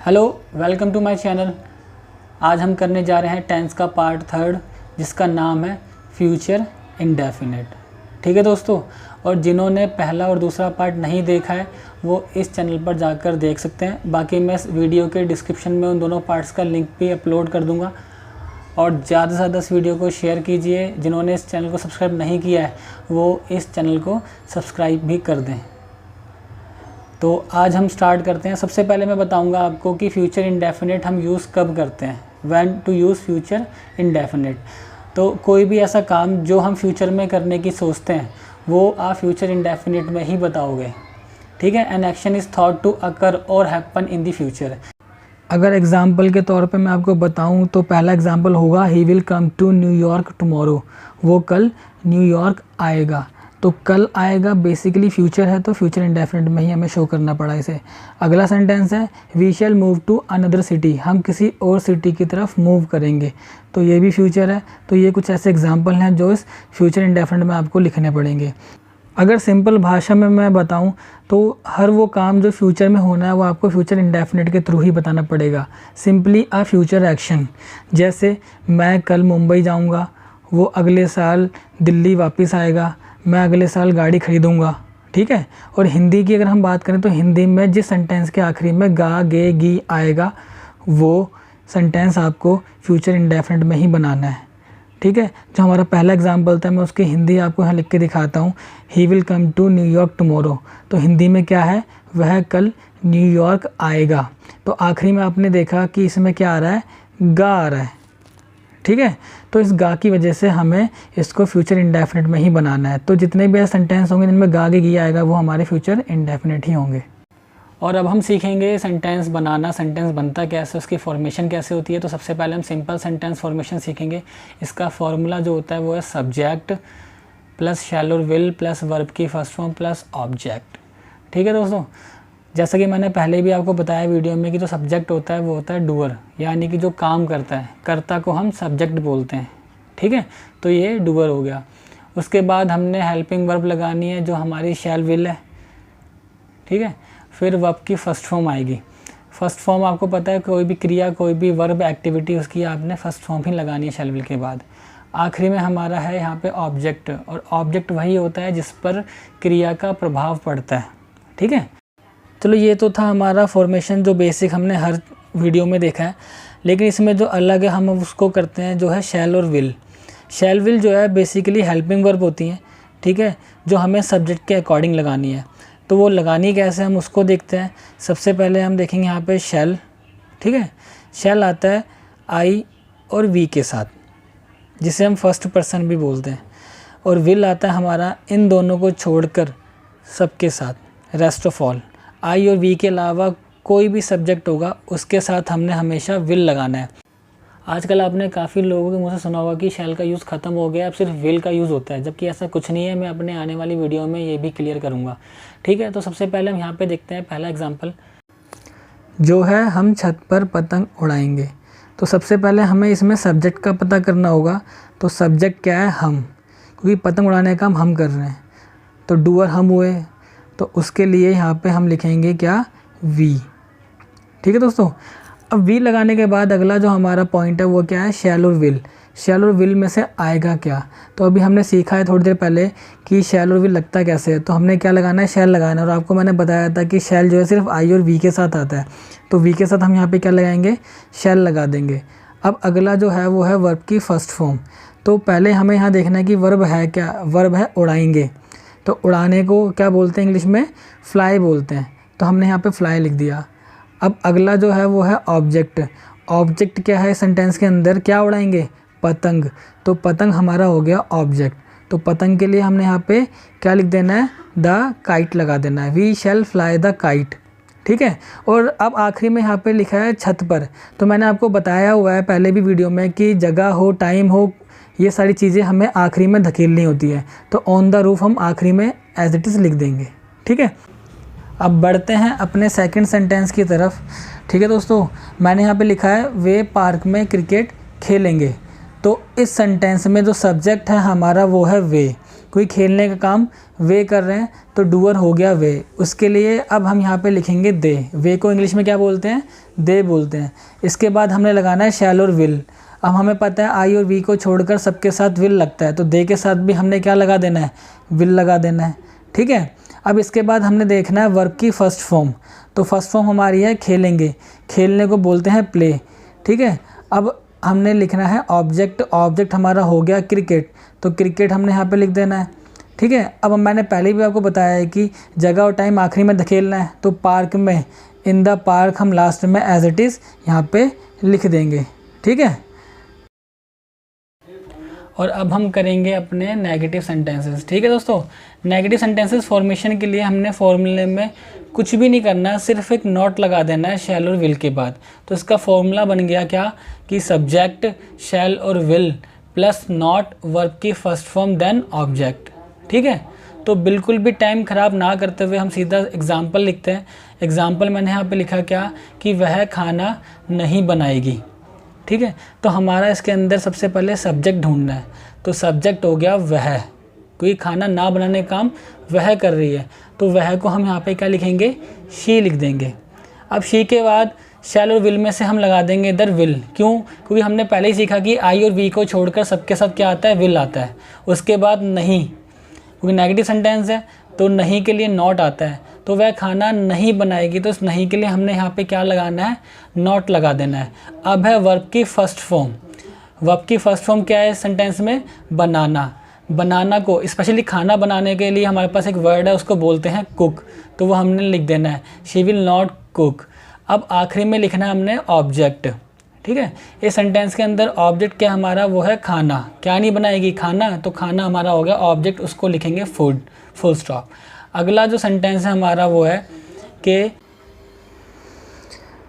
Hello, welcome to my channel. आज हम करने जा रहे हैं टेंस का पार्ट 3 जिसका नाम है फ्यूचर इंडेफिनिट। ठीक है दोस्तों, और जिन्होंने पहला और दूसरा पार्ट नहीं देखा है वो इस चैनल पर जाकर देख सकते हैं। बाकी मैं इस वीडियो के डिस्क्रिप्शन में उन दोनों पार्ट्स का लिंक भी अपलोड कर दूंगा। और ज़्यादा से ज़्यादा इस वीडियो को शेयर कीजिए। जिन्होंने इस चैनल को सब्सक्राइब नहीं किया है वो इस चैनल को सब्सक्राइब भी कर दें। तो आज हम स्टार्ट करते हैं। सबसे पहले मैं बताऊंगा आपको कि फ्यूचर इंडेफिनिट हम यूज़ कब करते हैं, when to use future indefinite. तो कोई भी ऐसा काम जो हम फ्यूचर में करने की सोचते हैं वो आप फ्यूचर इंडेफिनिट में ही बताओगे। ठीक है। An action is thought to occur और हैपन इन द फ्यूचर। अगर एग्जाम्पल के तौर पे मैं आपको बताऊं तो पहला एग्जाम्पल होगा he will come to New York tomorrow. वो कल न्यूयॉर्क आएगा। तो कल आएगा बेसिकली फ्यूचर है, तो फ्यूचर इंडेफिनिट में ही हमें शो करना पड़ा इसे। अगला सेंटेंस है we shall move to another city. हम किसी और सिटी की तरफ मूव करेंगे, तो ये भी फ्यूचर है। तो ये कुछ ऐसे एग्जाम्पल हैं जो इस फ्यूचर इंडेफिनिट में आपको लिखने पड़ेंगे। अगर सिंपल भाषा में मैं बताऊं तो हर वो काम जो फ्यूचर में होना है वो आपको फ्यूचर इंडेफिनिट के थ्रू ही बताना पड़ेगा। सिंपली अ फ्यूचर एक्शन, जैसे मैं कल मुंबई जाऊंगा, वो अगले साल दिल्ली वापस आएगा, मैं अगले साल गाड़ी खरीदूंगा। ठीक है। और हिंदी की अगर हम बात करें तो हिंदी में जिस सेंटेंस के आखिरी में गा गे गी आएगा वो सेंटेंस आपको फ्यूचर इंडेफिनिट में ही बनाना है। ठीक है। जो हमारा पहला एग्जाम्पल था मैं उसकी हिंदी आपको यहाँ लिख के दिखाता हूँ। He will come to New York tomorrow. तो हिंदी में क्या है, वह कल न्यूयॉर्क आएगा। तो आखिरी में आपने देखा कि इसमें क्या आ रहा है, गा आ रहा है। ठीक है। तो इस गा की वजह से हमें इसको फ्यूचर इंडेफिनिट में ही बनाना है। तो जितने भी सेंटेंस होंगे जिनमें गा के गी आएगा वो हमारे फ्यूचर इंडेफिनिट ही होंगे। और अब हम सीखेंगे सेंटेंस बनाना। सेंटेंस बनता कैसे, उसकी फॉर्मेशन कैसे होती है। तो सबसे पहले हम सिंपल सेंटेंस फॉर्मेशन सीखेंगे। इसका फॉर्मूला जो होता है वो है सब्जेक्ट प्लस शैल और विल प्लस वर्ब की फर्स्ट फॉर्म प्लस ऑब्जेक्ट। ठीक है दोस्तों, जैसा कि मैंने पहले भी आपको बताया वीडियो में कि जो सब्जेक्ट होता है वो होता है डूअर, यानी कि जो काम करता है, कर्ता को हम सब्जेक्ट बोलते हैं। ठीक है। तो ये डूअर हो गया। उसके बाद हमने हेल्पिंग वर्ब लगानी है जो हमारी शैल विल है। ठीक है। फिर वर्ब की फर्स्ट फॉर्म आएगी। फर्स्ट फॉर्म आपको पता है, कोई भी क्रिया कोई भी वर्ब एक्टिविटी उसकी आपने फर्स्ट फॉर्म ही लगानी है शैल विल के बाद। आखिरी में हमारा है यहाँ पे ऑब्जेक्ट, और ऑब्जेक्ट वही होता है जिस पर क्रिया का प्रभाव पड़ता है। ठीक है। चलो ये तो था हमारा फॉर्मेशन जो बेसिक हमने हर वीडियो में देखा है, लेकिन इसमें जो अलग है हम उसको करते हैं जो है शैल और विल। शैल विल जो है बेसिकली हेल्पिंग वर्ब होती हैं। ठीक है। जो हमें सब्जेक्ट के अकॉर्डिंग लगानी है। तो वो लगानी कैसे हम उसको देखते हैं। सबसे पहले हम देखेंगे यहाँ पे शैल। ठीक है। शैल आता है आई और वी के साथ, जिसे हम फर्स्ट पर्सन भी बोलते हैं। और विल आता है हमारा इन दोनों को छोड़कर सबके साथ, रेस्ट ऑफ ऑल। आई और वी के अलावा कोई भी सब्जेक्ट होगा उसके साथ हमने हमेशा विल लगाना है। आजकल आपने काफ़ी लोगों के मुँह से सुना होगा कि शैल का यूज़ ख़त्म हो गया, अब सिर्फ विल का यूज़ होता है, जबकि ऐसा कुछ नहीं है। मैं अपने आने वाली वीडियो में ये भी क्लियर करूँगा। ठीक है। तो सबसे पहले हम यहाँ पे देखते हैं पहला एग्जाम्पल जो है हम छत पर पतंग उड़ाएंगे। तो सबसे पहले हमें इसमें सब्जेक्ट का पता करना होगा। तो सब्जेक्ट क्या है, हम, क्योंकि पतंग उड़ाने का काम हम कर रहे हैं तो डूअर हम हुए। तो उसके लिए यहाँ पे हम लिखेंगे क्या, वी। ठीक है दोस्तों। अब वी लगाने के बाद अगला जो हमारा पॉइंट है वो क्या है, शैल और विल। शैल और विल में से आएगा क्या, तो अभी हमने सीखा है थोड़ी देर पहले कि शैल और विल लगता कैसे है। तो हमने क्या लगाना है, शैल लगाना है। और आपको मैंने बताया था कि शैल जो है सिर्फ आई और वी के साथ आता है। तो वी के साथ हम यहाँ पे क्या लगाएंगे, शैल लगा देंगे। अब अगला जो है वो है वर्ब की फर्स्ट फॉर्म। तो पहले हमें यहाँ देखना है कि वर्ब है क्या, वर्ब है उड़ाएंगे। तो उड़ाने को क्या बोलते हैं इंग्लिश में, फ्लाई बोलते हैं। तो हमने यहाँ पे फ्लाई लिख दिया। अब अगला जो है वो है ऑब्जेक्ट। ऑब्जेक्ट क्या है सेंटेंस के अंदर, क्या उड़ाएंगे, पतंग। तो पतंग हमारा हो गया ऑब्जेक्ट। तो पतंग के लिए हमने यहाँ पे क्या लिख देना है, द काइट लगा देना है, we shall fly the kite. ठीक है। और अब आखिरी में यहाँ पे लिखा है छत पर। तो मैंने आपको बताया हुआ है पहले भी वीडियो में कि जगह हो, टाइम हो, ये सारी चीज़ें हमें आखिरी में धकेलनी होती है। तो ऑन द रूफ हम आखिरी में एज इट इज़ लिख देंगे। ठीक है। अब बढ़ते हैं अपने सेकंड सेंटेंस की तरफ। ठीक है दोस्तों, मैंने यहाँ पे लिखा है वे पार्क में क्रिकेट खेलेंगे। तो इस सेंटेंस में जो सब्जेक्ट है हमारा वो है वे। कोई खेलने का काम वे कर रहे हैं तो डूअर हो गया वे। उसके लिए अब हम यहाँ पे लिखेंगे दे। वे को इंग्लिश में क्या बोलते हैं? दे बोलते हैं। इसके बाद हमने लगाना है शैल और विल। अब हमें पता है आई और वी को छोड़कर सबके साथ विल लगता है, तो दे के साथ भी हमने क्या लगा देना है? विल लगा देना है। ठीक है। अब इसके बाद हमने देखना है वर्ब की फर्स्ट फॉर्म। तो फर्स्ट फॉर्म हमारी है खेलेंगे। खेलने को बोलते हैं प्ले। ठीक है। अब हमने लिखना है ऑब्जेक्ट। ऑब्जेक्ट हमारा हो गया क्रिकेट, तो क्रिकेट हमने यहाँ पे लिख देना है। ठीक है। अब मैंने पहले भी आपको बताया है कि जगह और टाइम आखिरी में धकेलना है, तो पार्क में, इन द पार्क हम लास्ट में एज इट इज़ यहाँ पे लिख देंगे। ठीक है। और अब हम करेंगे अपने नेगेटिव सेंटेंसेस। ठीक है दोस्तों, नेगेटिव सेंटेंसेस फॉर्मेशन के लिए हमने फॉर्मूले में कुछ भी नहीं करना, सिर्फ एक नॉट लगा देना है शैल और विल के बाद। तो इसका फॉर्मूला बन गया क्या कि सब्जेक्ट शैल और विल प्लस नॉट वर्ब की फर्स्ट फॉर्म देन ऑब्जेक्ट। ठीक है। तो बिल्कुल भी टाइम ख़राब ना करते हुए हम सीधा एग्जाम्पल लिखते हैं। एग्जाम्पल मैंने यहाँ पे लिखा क्या कि वह खाना नहीं बनाएगी। ठीक है। तो हमारा इसके अंदर सबसे पहले सब्जेक्ट ढूंढना है। तो सब्जेक्ट हो गया वह, कोई खाना ना बनाने का काम वह कर रही है, तो वह को हम यहाँ पे क्या लिखेंगे? शी लिख देंगे। अब शी के बाद शैल और विल में से हम लगा देंगे इधर विल। क्यों? क्योंकि हमने पहले ही सीखा कि आई और वी को छोड़कर सबके साथ क्या आता है? विल आता है। उसके बाद नहीं, क्योंकि नेगेटिव सेंटेंस है तो नहीं के लिए नॉट आता है, तो वह खाना नहीं बनाएगी, तो इस नहीं के लिए हमने यहाँ पे क्या लगाना है? नॉट लगा देना है। अब है वर्ब की फर्स्ट फॉर्म। वर्ब की फर्स्ट फॉर्म क्या है इस सेंटेंस में? बनाना। बनाना को स्पेशली खाना बनाने के लिए हमारे पास एक वर्ड है, उसको बोलते हैं कुक, तो वो हमने लिख देना है शी विल नॉट कुक। अब आखिरी में लिखना है हमने ऑब्जेक्ट। ठीक है। इस सेंटेंस के अंदर ऑब्जेक्ट क्या हमारा? वो है खाना। क्या नहीं बनाएगी? खाना। तो खाना हमारा हो गया ऑब्जेक्ट, उसको लिखेंगे फूड, फुल स्टॉप। अगला जो सेंटेंस है हमारा वो है कि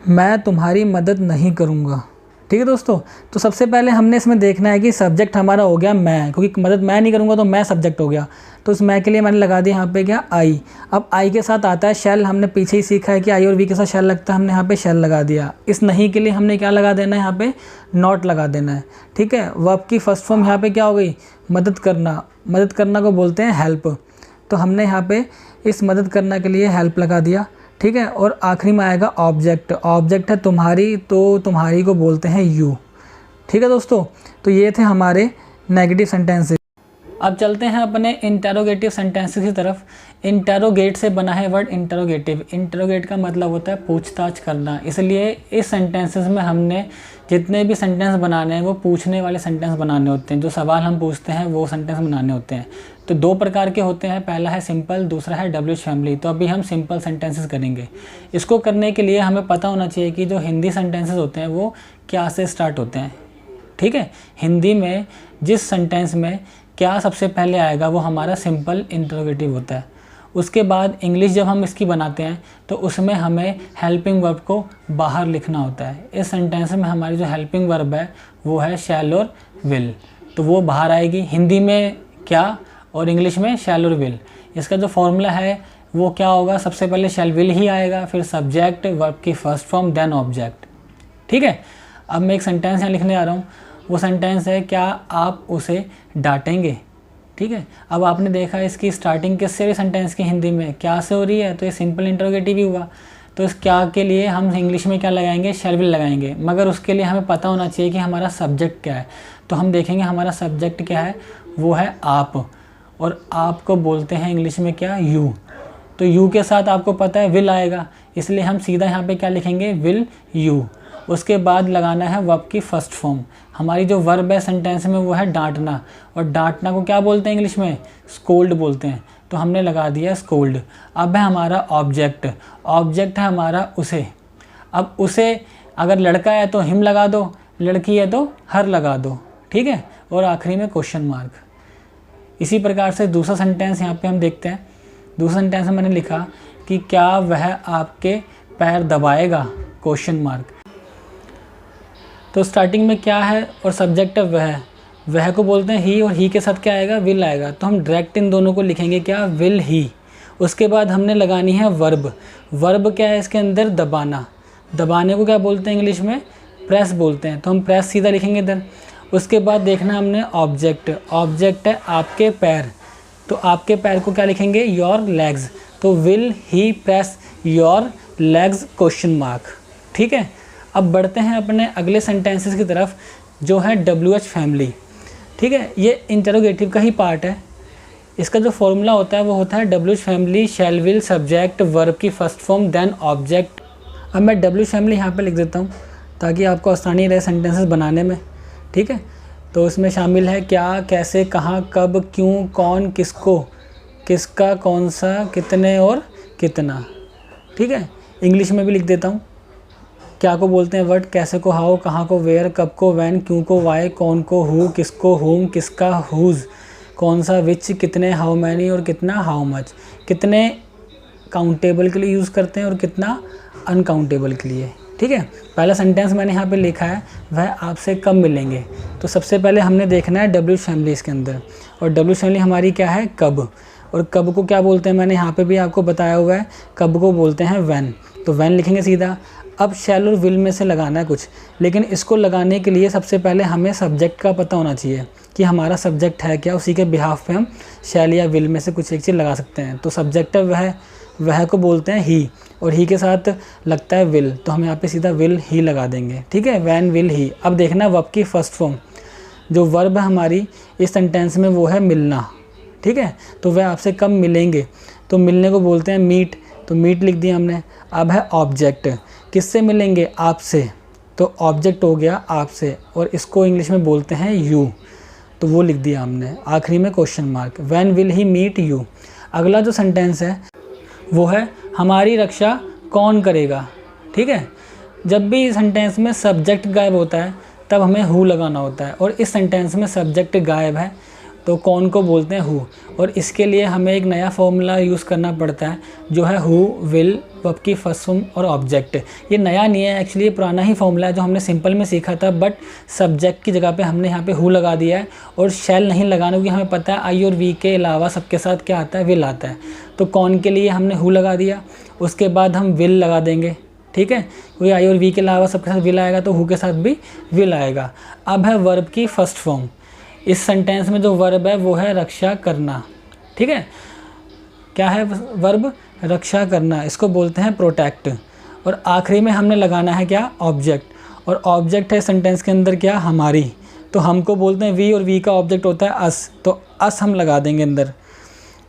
मैं तुम्हारी मदद नहीं करूँगा। ठीक है दोस्तों। तो सबसे पहले हमने इसमें देखना है कि सब्जेक्ट हमारा हो गया मैं, क्योंकि मदद मैं नहीं करूँगा तो मैं सब्जेक्ट हो गया। तो इस मैं के लिए मैंने लगा दिया यहाँ पे क्या? आई। अब आई के साथ आता है शैल। हमने पीछे ही सीखा है कि आई और वी के साथ शैल लगता है, हमने यहाँ पे शैल लगा दिया। इस नहीं के लिए हमने क्या लगा देना है? यहाँ पे नॉट लगा देना है। ठीक है। वर्ब की फर्स्ट फॉर्म यहाँ पे क्या हो गई? मदद करना। मदद करना को बोलते हैं हेल्प, तो हमने यहाँ पे इस मदद करना के लिए हेल्प लगा दिया। ठीक है। और आखिरी में आएगा ऑब्जेक्ट। ऑब्जेक्ट है तुम्हारी, तो तुम्हारी को बोलते हैं यू। ठीक है दोस्तों। तो ये थे हमारे नेगेटिव सेंटेंसेस। अब चलते हैं अपने इंटेरोगेटिव सेंटेंसेस की तरफ। इंटेरोगेट से बना है वर्ड इंटेरोगेटिव। इंटेरोगेट का मतलब होता है पूछताछ करना, इसलिए इस सेंटेंसेस में हमने जितने भी सेंटेंस बनाने हैं वो पूछने वाले सेंटेंस बनाने होते हैं। जो सवाल हम पूछते हैं वो सेंटेंस बनाने होते हैं। तो दो प्रकार के होते हैं, पहला है सिंपल, दूसरा है डब्ल्यूएच फैमिली। तो अभी हम सिंपल सेंटेंसेस करेंगे। इसको करने के लिए हमें पता होना चाहिए कि जो हिंदी सेंटेंसेस होते हैं वो क्या से स्टार्ट होते हैं। ठीक है। हिंदी में जिस सेंटेंस में क्या सबसे पहले आएगा वो हमारा सिंपल इंटरोगेटिव होता है। उसके बाद इंग्लिश जब हम इसकी बनाते हैं तो उसमें हमें हेल्पिंग वर्ब को बाहर लिखना होता है। इस सेंटेंस में हमारी जो हेल्पिंग वर्ब है वो है शैल और विल, तो वो बाहर आएगी। हिंदी में क्या और इंग्लिश में शैल और विल। इसका जो फॉर्मूला है वो क्या होगा? सबसे पहले शैल विल ही आएगा, फिर सब्जेक्ट, वर्ब की फर्स्ट फॉर्म, देन ऑब्जेक्ट। ठीक है। अब मैं एक सेंटेंस यहाँ लिखने आ रहा हूँ। वो सेंटेंस है क्या आप उसे डांटेंगे। ठीक है। अब आपने देखा इसकी स्टार्टिंग किससे भी सेंटेंस की हिंदी में क्या से हो रही है, तो ये सिंपल इंटरोगेटिव ही हुआ। तो इस क्या के लिए हम इंग्लिश में क्या लगाएंगे? शैल विल लगाएंगे। मगर उसके लिए हमें पता होना चाहिए कि हमारा सब्जेक्ट क्या है। तो हम देखेंगे हमारा सब्जेक्ट क्या है, वो है आप, और आपको बोलते हैं इंग्लिश में क्या? यू। तो यू के साथ आपको पता है विल आएगा, इसलिए हम सीधा यहाँ पे क्या लिखेंगे? Will you. उसके बाद लगाना है वर्ब की फर्स्ट फॉर्म। हमारी जो वर्ब है सेंटेंस में वो है डांटना, और डांटना को क्या बोलते हैं इंग्लिश में? स्कोल्ड बोलते हैं। तो हमने लगा दिया स्कोल्ड। अब है हमारा ऑब्जेक्ट। ऑब्जेक्ट है हमारा उसे। अब उसे अगर लड़का है तो हिम लगा दो, लड़की है तो हर लगा दो। ठीक है। और आखिरी में क्वेश्चन मार्क। इसी प्रकार से दूसरा सेंटेंस यहाँ पे हम देखते हैं। दूसरा सेंटेंस में मैंने लिखा कि क्या वह आपके पैर दबाएगा? Question mark. तो स्टार्टिंग में क्या है और सब्जेक्ट है वह। वह को बोलते हैं ही, और ही के साथ क्या आएगा? विल आएगा। तो हम डायरेक्ट इन दोनों को लिखेंगे क्या? Will he. उसके बाद हमने लगानी है वर्ब। वर्ब क्या है इसके अंदर? दबाना। दबाने को क्या बोलते हैं इंग्लिश में? प्रेस बोलते हैं। तो हम प्रेस सीधा लिखेंगे इधर। उसके बाद देखना हमने ऑब्जेक्ट। ऑब्जेक्ट है आपके पैर। तो आपके पैर को क्या लिखेंगे, योर लेग्स। तो will he press your legs question mark. ठीक है, अब बढ़ते हैं अपने अगले सेंटेंसेस की तरफ जो है WH फैमिली। ठीक है, ये इंटरोगेटिव का ही पार्ट है। इसका जो फॉर्मूला होता है वो होता है WH family shell will subject verb की फर्स्ट फॉर्म देन ऑब्जेक्ट। अब मैं WH फैमिली यहाँ पे लिख देता हूँ ताकि आपको आसानी रहे सेंटेंसेस बनाने में। ठीक है, तो उसमें शामिल है क्या, कैसे, कहाँ, कब, क्यों, कौन, किसको, किसका, कौन सा, कितने और कितना। ठीक है, इंग्लिश में भी लिख देता हूँ। क्या को बोलते हैं व्हाट, कैसे को हाउ, कहाँ को वेयर, कब को व्हेन, क्यों को वाई, कौन को हु, किसको हुम, किसका हुज, कौन सा विच, कितने हाउ मैनी और कितना हाउ मच। कितने काउंटेबल के लिए यूज़ करते हैं और कितना अनकाउंटेबल के लिए। ठीक है, पहला सेंटेंस मैंने यहाँ पे लिखा है वह आपसे कब मिलेंगे। तो सबसे पहले हमने देखना है WH फैमिली इसके अंदर, और WH फैमिली हमारी क्या है, कब। और कब को क्या बोलते हैं मैंने यहाँ पे भी आपको बताया हुआ है, कब को बोलते हैं व्हेन। तो व्हेन लिखेंगे सीधा। अब शैल और विल में से लगाना है कुछ, लेकिन इसको लगाने के लिए सबसे पहले हमें सब्जेक्ट का पता होना चाहिए कि हमारा सब्जेक्ट है क्या, उसी के बिहाफ पे हम शैल या विल में से कुछ एक चीज़ लगा सकते हैं। तो सब्जेक्ट है वह को बोलते हैं ही, और ही के साथ लगता है विल, तो हम यहाँ पे सीधा विल ही लगा देंगे। ठीक है, व्हेन विल ही। अब देखना वर्ब की फर्स्ट फॉर्म, जो वर्ब है हमारी इस सेंटेंस में वो है मिलना। ठीक है, तो वह आपसे कब मिलेंगे, तो मिलने को बोलते हैं मीट, तो मीट लिख दिया हमने। अब है ऑब्जेक्ट, किससे मिलेंगे, आपसे, तो ऑब्जेक्ट हो गया आपसे, और इसको इंग्लिश में बोलते हैं यू, तो वो लिख दिया हमने। आखिरी में question mark, when will he meet you. अगला जो सेंटेंस है वो है हमारी रक्षा कौन करेगा। ठीक है, जब भी सेंटेंस में सब्जेक्ट गायब होता है तब हमें हु लगाना होता है, और इस सेंटेंस में सब्जेक्ट गायब है तो कौन को बोलते हैं हु, और इसके लिए हमें एक नया फॉर्मूला यूज़ करना पड़ता है जो है हु विल वर्ब की फर्स्ट फॉर्म और ऑब्जेक्ट। ये नया नहीं है एक्चुअली, ये पुराना ही फॉर्मूला है जो हमने सिंपल में सीखा था, बट सब्जेक्ट की जगह पे हमने यहाँ पे हु लगा दिया है और शैल नहीं लगाना, क्योंकि हमें पता है आई और वी के अलावा सबके साथ क्या आता है, विल आता है। तो कौन के लिए हमने हु लगा दिया, उसके बाद हम विल लगा देंगे। ठीक है, क्योंकि आई और वी के अलावा सबके साथ विल आएगा तो हु के साथ भी विल आएगा। अब है वर्ब की फर्स्ट फॉर्म। इस सेंटेंस में जो वर्ब है वो है रक्षा करना। ठीक है, क्या है वर्ब, रक्षा करना, इसको बोलते हैं प्रोटेक्ट। और आखिरी में हमने लगाना है क्या, ऑब्जेक्ट, और ऑब्जेक्ट है सेंटेंस के अंदर क्या, हमारी, तो हमको बोलते हैं वी, और वी का ऑब्जेक्ट होता है अस, तो अस हम लगा देंगे अंदर।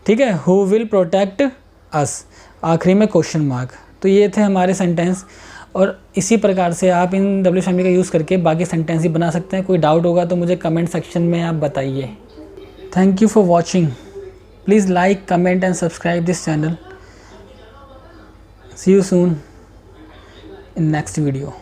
ठीक है, हु विल प्रोटेक्ट अस, आखिरी में क्वेश्चन मार्क। तो ये थे हमारे सेंटेंस, और इसी प्रकार से आप इन WH फैमिली का यूज़ करके बाकी सेंटेंस ही बना सकते हैं। कोई डाउट होगा तो मुझे कमेंट सेक्शन में आप बताइए। Thank you for watching. Please like, comment and subscribe this channel. See you soon in next video.